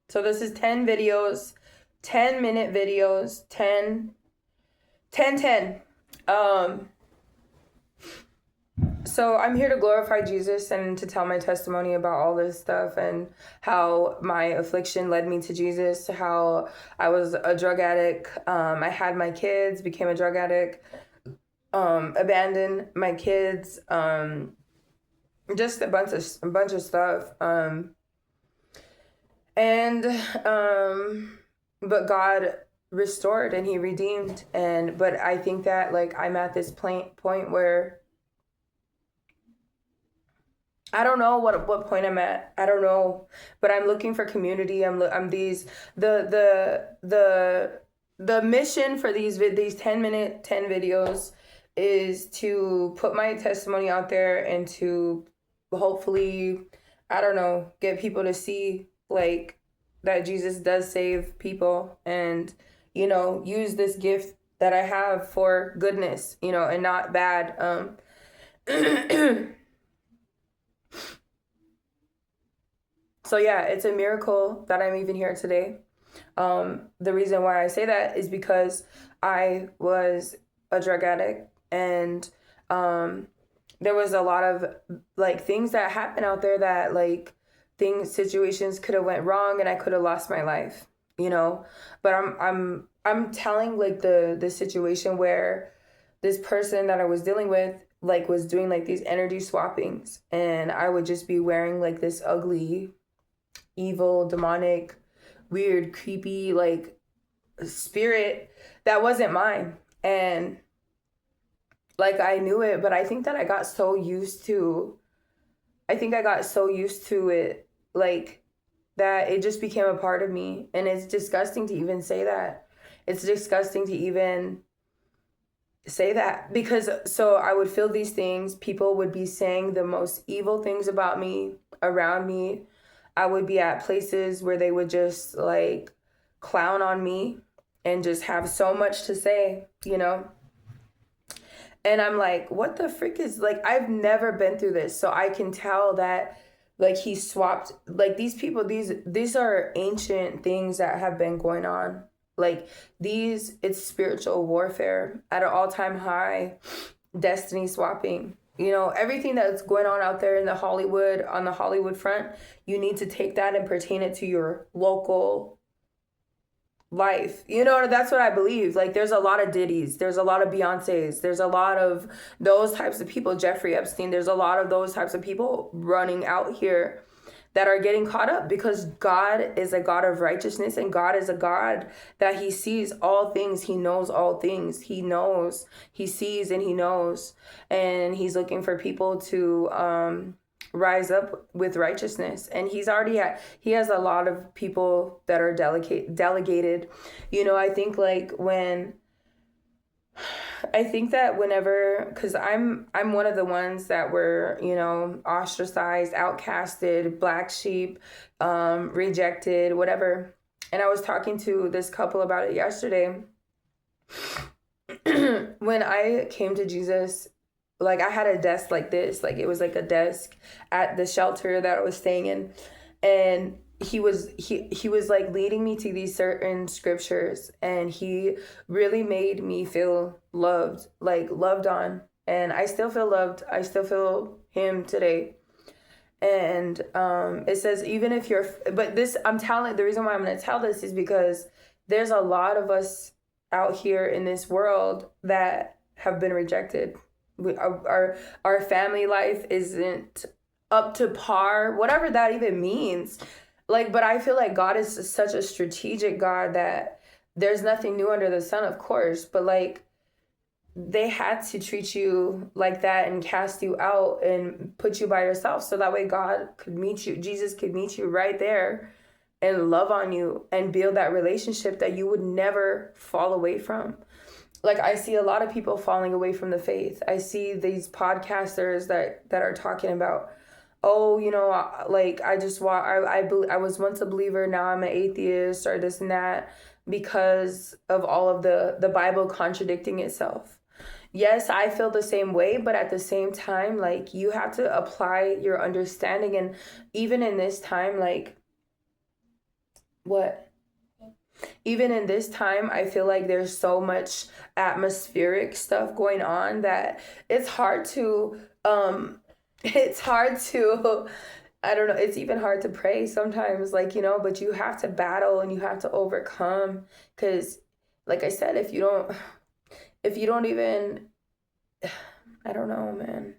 So this is 10 videos, 10-minute videos, 10, 10, 10. So I'm here to glorify Jesus and to tell my testimony about all this stuff and how my affliction led me to Jesus, how I was a drug addict. I had my kids, became a drug addict, abandoned my kids, just a bunch of stuff. But God restored and he redeemed. But I think that like I'm at this point where I don't know what point I'm at. I don't know, but I'm looking for community. I'm these the mission for these 10 videos is to put my testimony out there and to hopefully, I don't know, get people to see like that Jesus does save people and use this gift that I have for goodness, and not bad. So yeah, it's a miracle that I'm even here today. The reason why I say that is because I was a drug addict and there was a lot of like things that happen out there that like situations could have went wrong and I could have lost my life, but I'm telling like the situation where this person that I was dealing with like was doing like these energy swappings and I would just be wearing like this ugly, evil, demonic, weird, creepy like spirit that wasn't mine. And like I knew it, but I think that I got so used to it like that it just became a part of me. And it's disgusting to even say that. It's disgusting to even say that because so I would feel these things. People would be saying the most evil things about me around me. I would be at places where they would just like clown on me and just have so much to say, And I'm like, what the frick is like, I've never been through this. So I can tell that like he swapped like these people, these are ancient things that have been going on. Like it's spiritual warfare at an all-time high, destiny swapping. Everything that's going on out there on the Hollywood front, you need to take that and pertain it to your local life. That's what I believe. Like there's a lot of Diddy's, there's a lot of Beyonce's, there's a lot of those types of people, Jeffrey Epstein, there's a lot of those types of people running out here that are getting caught up because God is a God of righteousness and God is a God that he sees all things. He knows all things. He knows, he sees and he knows. And he's looking for people to rise up with righteousness. And he has a lot of people that are delegated. I think that whenever, because I'm one of the ones that were, ostracized, outcasted, black sheep, rejected, whatever. And I was talking to this couple about it yesterday. When I came to Jesus, like I had a desk like this, like it was like a desk at the shelter that I was staying in. And he was like leading me to these certain scriptures and he really made me feel loved, like loved on. And I still feel loved. I still feel him today. And it says, even if the reason why I'm going to tell this is because there's a lot of us out here in this world that have been rejected. Our family life isn't up to par, whatever that even means. Like, but I feel like God is such a strategic God that there's nothing new under the sun, of course. But like, they had to treat you like that and cast you out and put you by yourself. So that way God could meet you. Jesus could meet you right there and love on you and build that relationship that you would never fall away from. Like I see a lot of people falling away from the faith. I see these podcasters that are talking about, oh, like I was once a believer, now I'm an atheist or this and that because of all of the Bible contradicting itself. Yes, I feel the same way, but at the same time, like you have to apply your understanding. And even in this time, like What? Even in this time, I feel like there's so much atmospheric stuff going on that it's hard to it's hard to I don't know, it's even hard to pray sometimes, like, but you have to battle and you have to overcome, because like I said, if you don't even I don't know, man.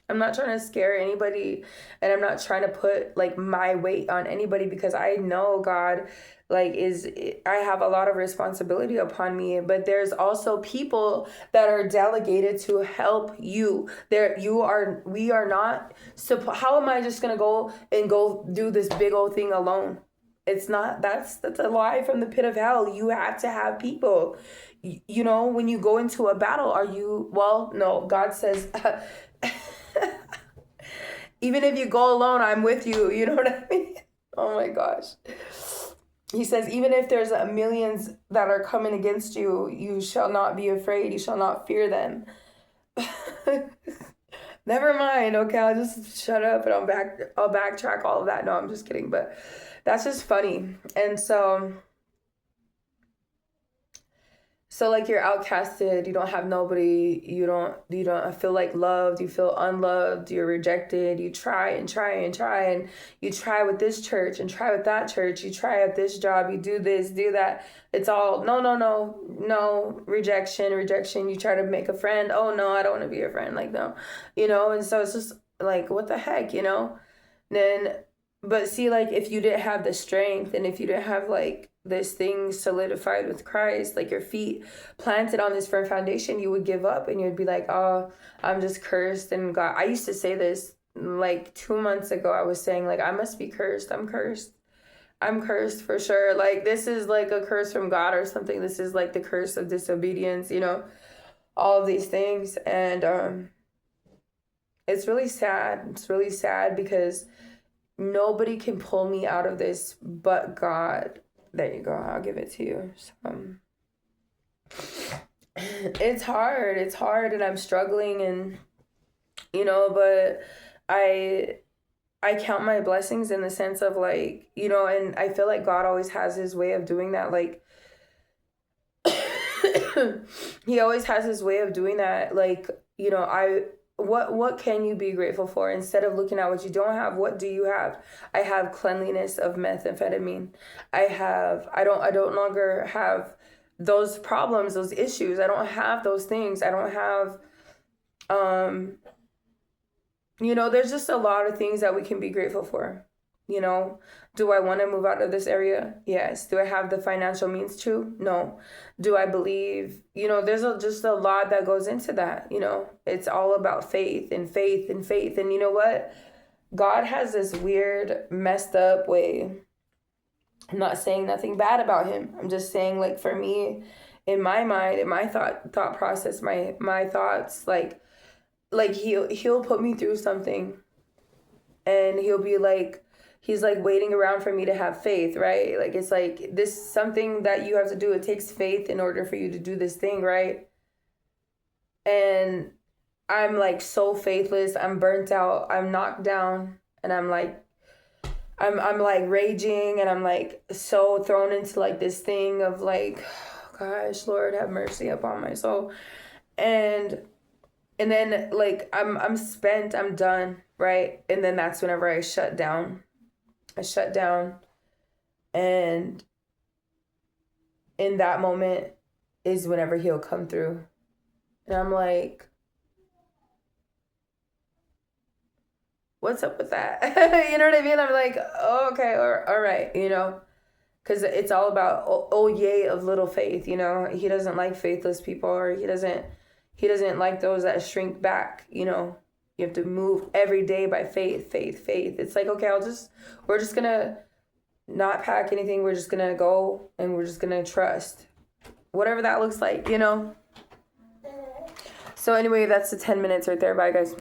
I'm not trying to scare anybody, and I'm not trying to put like my weight on anybody, because I know God like is I have a lot of responsibility upon me, but there's also people that are delegated to help you. We are not how am I just going to go do this big old thing alone? It's not, that's a lie from the pit of hell. You have to have people. When you go into a battle, well, no, God says even if you go alone, I'm with you. You know what I mean? Oh my gosh. He says, even if there's millions that are coming against you, you shall not be afraid. You shall not fear them. Never mind. Okay, I'll just shut up and I'll backtrack all of that. No, I'm just kidding. But that's just funny. And so like you're outcasted, you don't have nobody, you don't feel like loved, you feel unloved, you're rejected, you try and try and try, and you try with this church and try with that church, you try at this job, you do this, do that. It's all no, rejection. You try to make a friend. Oh no, I don't want to be a friend. Like, no, and so it's just like, what the heck, Then, but see, like, if you didn't have the strength, and if you didn't have like this thing solidified with Christ, like your feet planted on this firm foundation, you would give up and you'd be like, oh, I'm just cursed. And God, I used to say this like 2 months ago. I was saying like, I must be cursed. I'm cursed for sure. Like, this is like a curse from God or something. This is like the curse of disobedience, all of these things. And it's really sad. It's really sad because nobody can pull me out of this but God. There you go. I'll give it to you. It's hard. It's hard, and I'm struggling, and but I count my blessings in the sense of like, and I feel like God always has his way of doing that. Like, he always has his way of doing that. Like, what can you be grateful for? Instead of looking at what you don't have, what do you have? I have cleanliness of methamphetamine. I don't longer have those problems, those issues. I don't have those things. I don't have, there's just a lot of things that we can be grateful for. Do I want to move out of this area? Yes. Do I have the financial means to? No. Do I believe? There's just a lot that goes into that. It's all about faith and faith and faith. And you know what? God has this weird, messed up way. I'm not saying nothing bad about him. I'm just saying, like, for me, in my mind, in my thought process, my thoughts, like he'll put me through something, and he'll be like, he's like waiting around for me to have faith, right? Like, it's like this something that you have to do. It takes faith in order for you to do this thing, right? And I'm like so faithless. I'm burnt out. I'm knocked down, and I'm like raging, and I'm like so thrown into like this thing of like, oh, gosh, Lord, have mercy upon my soul. And then like I'm spent, I'm done, right? And then that's whenever I shut down, and in that moment is whenever he'll come through. And I'm like, what's up with that? You know what I mean? I'm like, oh, okay, all right, because it's all about, oh yay of little faith. He doesn't like faithless people, or he doesn't like those that shrink back. You have to move every day by faith. It's like, okay, we're just gonna not pack anything. We're just gonna go, and we're just gonna trust, whatever that looks like. So anyway, that's the 10 minutes right there. Bye, guys.